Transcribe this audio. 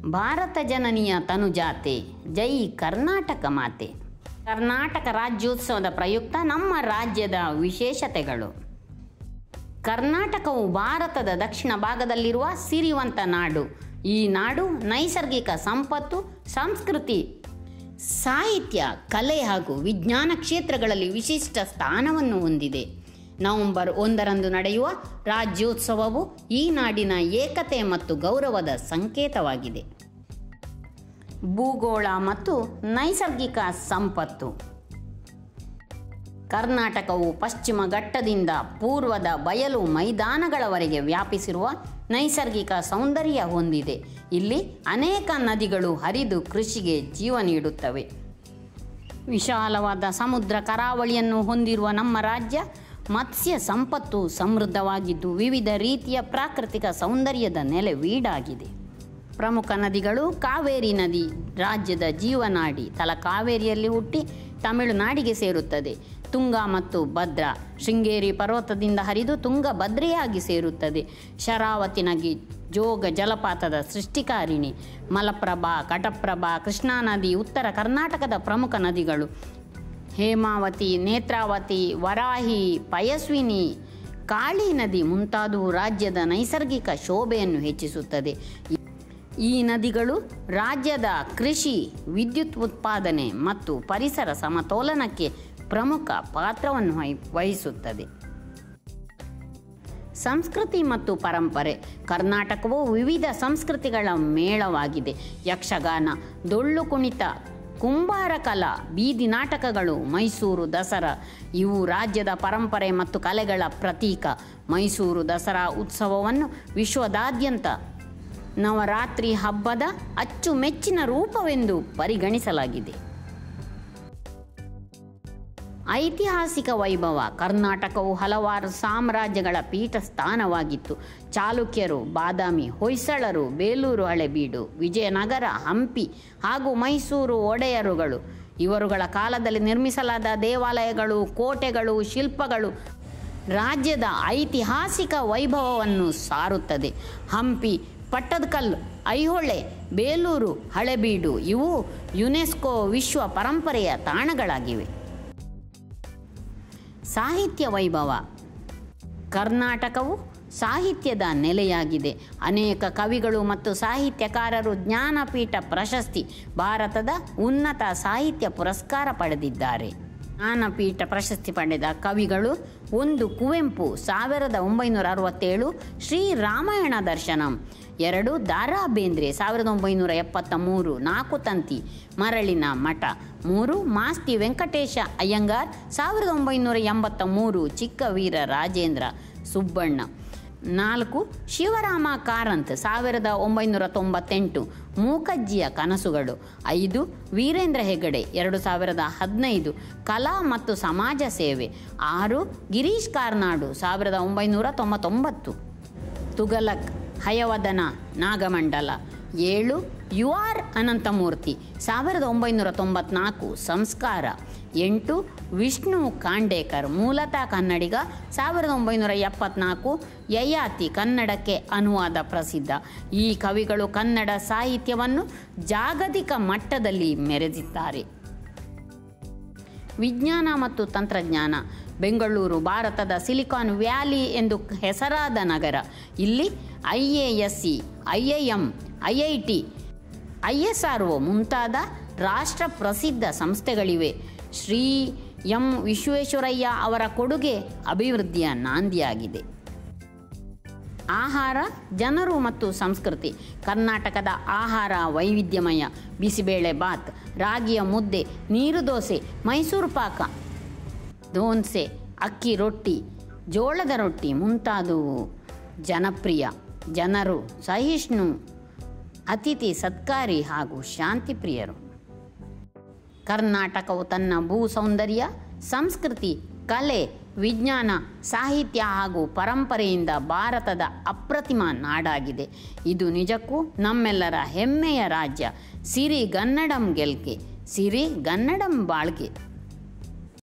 ಭಾರತ ಜನನಿಯ ತನುಜಾತೆ, ಜೈ ಕರ್ನಾಟಕ ಮಾತೆ. ಕರ್ನಾಟಕ ರಾಜ್ಯೋತ್ಸವದ ಪ್ರಯುಕ್ತ ನಮ್ಮ ರಾಜ್ಯದ ವಿಶೇಷತೆಗಳು. ಕರ್ನಾಟಕವು ಭಾರತದ ದಕ್ಷಿಣ ಭಾಗದಲ್ಲಿರುವ ಸಿರಿವಂತ ನಾಡು. ಈ ನಾಡು ನೈಸರ್ಗಿಕ ಸಂಪತ್ತು, ಸಂಸ್ಕೃತಿ, ಸಾಹಿತ್ಯ, ಕಲೆ ಹಾಗೂ ವಿಜ್ಞಾನ ಕ್ಷೇತ್ರಗಳಲ್ಲಿ ವಿಶಿಷ್ಟ ಸ್ಥಾನವನ್ನು ಹೊಂದಿದೆ. ನವೆಂಬರ್ 1ರಂದು ನಡೆಯುವ ರಾಜ್ಯೋತ್ಸವವು ಈ ನಾಡಿನ ಏಕತೆ ಮತ್ತು ಗೌರವದ ಸಂಕೇತವಾಗಿದೆ. ಭೂಗೋಳ ಮತ್ತು ನೈಸರ್ಗಿಕ ಸಂಪತ್ತು. ಕರ್ನಾಟಕವು ಪಶ್ಚಿಮ ಘಟ್ಟದಿಂದ ಪೂರ್ವದ ಬಯಲು ಮೈದಾನಗಳವರೆಗೆ ವ್ಯಾಪಿಸಿರುವ ನೈಸರ್ಗಿಕ ಸೌಂದರ್ಯ ಹೊಂದಿದೆ. ಇಲ್ಲಿ ಅನೇಕ ನದಿಗಳು ಹರಿದು ಕೃಷಿಗೆ ಜೀವ ನೀಡುತ್ತವೆ. ವಿಶಾಲವಾದ ಸಮುದ್ರ ಕರಾವಳಿಯನ್ನು ಹೊಂದಿರುವ ನಮ್ಮ ರಾಜ್ಯ ಮತ್ಸ್ಯ ಸಂಪತ್ತು ಸಮೃದ್ಧವಾಗಿದ್ದು ವಿವಿಧ ರೀತಿಯ ಪ್ರಾಕೃತಿಕ ಸೌಂದರ್ಯದ ನೆಲೆವೀಡಾಗಿದೆ. ಪ್ರಮುಖ ನದಿಗಳು: ಕಾವೇರಿ ನದಿ ರಾಜ್ಯದ ಜೀವನಾಡಿ, ತಲಕಾವೇರಿಯಲ್ಲಿ ಹುಟ್ಟಿ ತಮಿಳುನಾಡಿಗೆ ಸೇರುತ್ತದೆ. ತುಂಗಾ ಮತ್ತು ಭದ್ರಾ ಶೃಂಗೇರಿ ಪರ್ವತದಿಂದ ಹರಿದು ತುಂಗಭದ್ರೆಯಾಗಿ ಸೇರುತ್ತದೆ. ಶರಾವತಿ ನದಿ ಜೋಗ ಜಲಪಾತದ ಸೃಷ್ಟಿಕಾರಿಣಿ. ಮಲಪ್ರಭಾ, ಘಟಪ್ರಭಾ, ಕೃಷ್ಣಾ ನದಿ ಉತ್ತರ ಕರ್ನಾಟಕದ ಪ್ರಮುಖ ನದಿಗಳು. ಹೇಮಾವತಿ, ನೇತ್ರಾವತಿ, ವರಾಹಿ, ಪಯಸ್ವಿನಿ, ಕಾಳಿ ನದಿ ಮುಂತಾದವು ರಾಜ್ಯದ ನೈಸರ್ಗಿಕ ಶೋಭೆಯನ್ನು ಹೆಚ್ಚಿಸುತ್ತದೆ. ಈ ನದಿಗಳು ರಾಜ್ಯದ ಕೃಷಿ, ವಿದ್ಯುತ್ ಉತ್ಪಾದನೆ ಮತ್ತು ಪರಿಸರ ಸಮತೋಲನಕ್ಕೆ ಪ್ರಮುಖ ಪಾತ್ರವನ್ನು ವಹಿಸುತ್ತದೆ. ಸಂಸ್ಕೃತಿ ಮತ್ತು ಪರಂಪರೆ. ಕರ್ನಾಟಕವು ವಿವಿಧ ಸಂಸ್ಕೃತಿಗಳ ಮೇಳವಾಗಿದೆ. ಯಕ್ಷಗಾನ, ಡೊಳ್ಳು ಕುಣಿತ, ಕುಂಬಾರ ಕಲಾ, ಬೀದಿ ನಾಟಕಗಳು, ಮೈಸೂರು ದಸರಾ ಇವು ರಾಜ್ಯದ ಪರಂಪರೆ ಮತ್ತು ಕಲೆಗಳ ಪ್ರತೀಕ. ಮೈಸೂರು ದಸರಾ ಉತ್ಸವವನ್ನು ವಿಶ್ವದಾದ್ಯಂತ ನವರಾತ್ರಿ ಹಬ್ಬದ ಅಚ್ಚುಮೆಚ್ಚಿನ ರೂಪವೆಂದು ಪರಿಗಣಿಸಲಾಗಿದೆ. ಐತಿಹಾಸಿಕ ವೈಭವ. ಕರ್ನಾಟಕವು ಹಲವಾರು ಸಾಮ್ರಾಜ್ಯಗಳ ಪೀಠ ಸ್ಥಾನವಾಗಿತ್ತು. ಚಾಲುಕ್ಯರು, ಬಾದಾಮಿ, ಹೊಯ್ಸಳರು, ಬೇಲೂರು ಹಳೆಬೀಡು, ವಿಜಯನಗರ, ಹಂಪಿ ಹಾಗೂ ಮೈಸೂರು ಒಡೆಯರುಗಳು ಇವರುಗಳ ಕಾಲದಲ್ಲಿ ನಿರ್ಮಿಸಲಾದ ದೇವಾಲಯಗಳು, ಕೋಟೆಗಳು, ಶಿಲ್ಪಗಳು ರಾಜ್ಯದ ಐತಿಹಾಸಿಕ ವೈಭವವನ್ನು ಸಾರುತ್ತದೆ. ಹಂಪಿ, ಪಟ್ಟದಕಲ್ಲು, ಐಹೊಳೆ, ಬೇಲೂರು ಹಳೆಬೀಡು ಇವು ಯುನೆಸ್ಕೋ ವಿಶ್ವ ಪರಂಪರೆಯ ತಾಣಗಳಾಗಿವೆ. ಸಾಹಿತ್ಯ ವೈಭವ. ಕರ್ನಾಟಕವು ಸಾಹಿತ್ಯದ ನೆಲೆಯಾಗಿದೆ. ಅನೇಕ ಕವಿಗಳು ಮತ್ತು ಸಾಹಿತ್ಯಕಾರರು ಜ್ಞಾನಪೀಠ ಪ್ರಶಸ್ತಿ, ಭಾರತದ ಉನ್ನತ ಸಾಹಿತ್ಯ ಪುರಸ್ಕಾರ ಪಡೆದಿದ್ದಾರೆ. ಜ್ಞಾನಪೀಠ ಪ್ರಶಸ್ತಿ ಪಡೆದ ಕವಿಗಳು: 1 ಕುವೆಂಪು 1967, ಶ್ರೀರಾಮಾಯಣ ದರ್ಶನಂ. 2 ದಾರಾ ಬೇಂದ್ರೆ 1973, 4 ತಂತಿ ಮರಳಿನ ಮಠ. 3 ಮಾಸ್ತಿ ವೆಂಕಟೇಶ ಅಯ್ಯಂಗಾರ್ 1983, ಚಿಕ್ಕವೀರ ರಾಜೇಂದ್ರ ಸುಬ್ಬಣ್ಣ. 4 ಶಿವರಾಮ ಕಾರಂತ್ 1998, ಮೂಕಜ್ಜಿಯ ಕನಸುಗಳು. 5 ವೀರೇಂದ್ರ ಹೆಗಡೆ 2015, ಕಲಾ ಮತ್ತು ಸಮಾಜ ಸೇವೆ. 6 ಗಿರೀಶ್ ಕಾರ್ನಾಡು 1999, ತುಘಲಕ್, ಹಯವದನ, ನಾಗಮಂಡಲ. 7 ಯು ಆರ್ ಅನಂತಮೂರ್ತಿ 1994, ಸಂಸ್ಕಾರ. 8 ವಿಷ್ಣು ಖಾಂಡೇಕರ್, ಮೂಲತಃ ಕನ್ನಡಿಗ, 1974, ಯಯಾತಿ ಕನ್ನಡಕ್ಕೆ ಅನುವಾದ ಪ್ರಸಿದ್ಧ. ಈ ಕವಿಗಳು ಕನ್ನಡ ಸಾಹಿತ್ಯವನ್ನು ಜಾಗತಿಕ ಮಟ್ಟದಲ್ಲಿ ಮೆರೆದಿದ್ದಾರೆ. ವಿಜ್ಞಾನ ಮತ್ತು ತಂತ್ರಜ್ಞಾನ. ಬೆಂಗಳೂರು ಭಾರತದ ಸಿಲಿಕಾನ್ ವ್ಯಾಲಿ ಎಂದು ಹೆಸರಾದ ನಗರ. ಇಲ್ಲಿ IASC, IIM, IIT, ISRO ಮುಂತಾದ ರಾಷ್ಟ್ರ ಪ್ರಸಿದ್ಧ ಸಂಸ್ಥೆಗಳಿವೆ. ಶ್ರೀ ಎಂ ವಿಶ್ವೇಶ್ವರಯ್ಯ ಅವರ ಕೊಡುಗೆ ಅಭಿವೃದ್ಧಿಯ ನಾಂದಿಯಾಗಿದೆ. ಆಹಾರ, ಜನರು ಮತ್ತು ಸಂಸ್ಕೃತಿ. ಕರ್ನಾಟಕದ ಆಹಾರ ವೈವಿಧ್ಯಮಯ. ಬಿಸಿಬೇಳೆ ಬಾತ್, ರಾಗಿಯ ಮುದ್ದೆ, ನೀರು ದೋಸೆ, ಮೈಸೂರು ಪಾಕ, ದೋನ್ಸೆ, ಅಕ್ಕಿ ರೊಟ್ಟಿ, ಜೋಳದ ರೊಟ್ಟಿ ಮುಂತಾದವು ಜನಪ್ರಿಯ. ಜನರು ಸಹಿಷ್ಣು, ಅತಿಥಿ ಸತ್ಕಾರಿ ಹಾಗೂ ಶಾಂತಿಪ್ರಿಯರು. ಕರ್ನಾಟಕವು ತನ್ನ ಭೂ ಸೌಂದರ್ಯ, ಸಂಸ್ಕೃತಿ, ಕಲೆ, ವಿಜ್ಞಾನ, ಸಾಹಿತ್ಯ ಹಾಗೂ ಪರಂಪರೆಯಿಂದ ಭಾರತದ ಅಪ್ರತಿಮ ನಾಡಾಗಿದೆ. ಇದು ನಿಜಕ್ಕೂ ನಮ್ಮೆಲ್ಲರ ಹೆಮ್ಮೆಯ ರಾಜ್ಯ. ಸಿರಿ ಗನ್ನಡಂ ಗೆಲ್ಗೆ, ಸಿರಿ ಗನ್ನಡಂ ಬಾಳ್ಗೆ.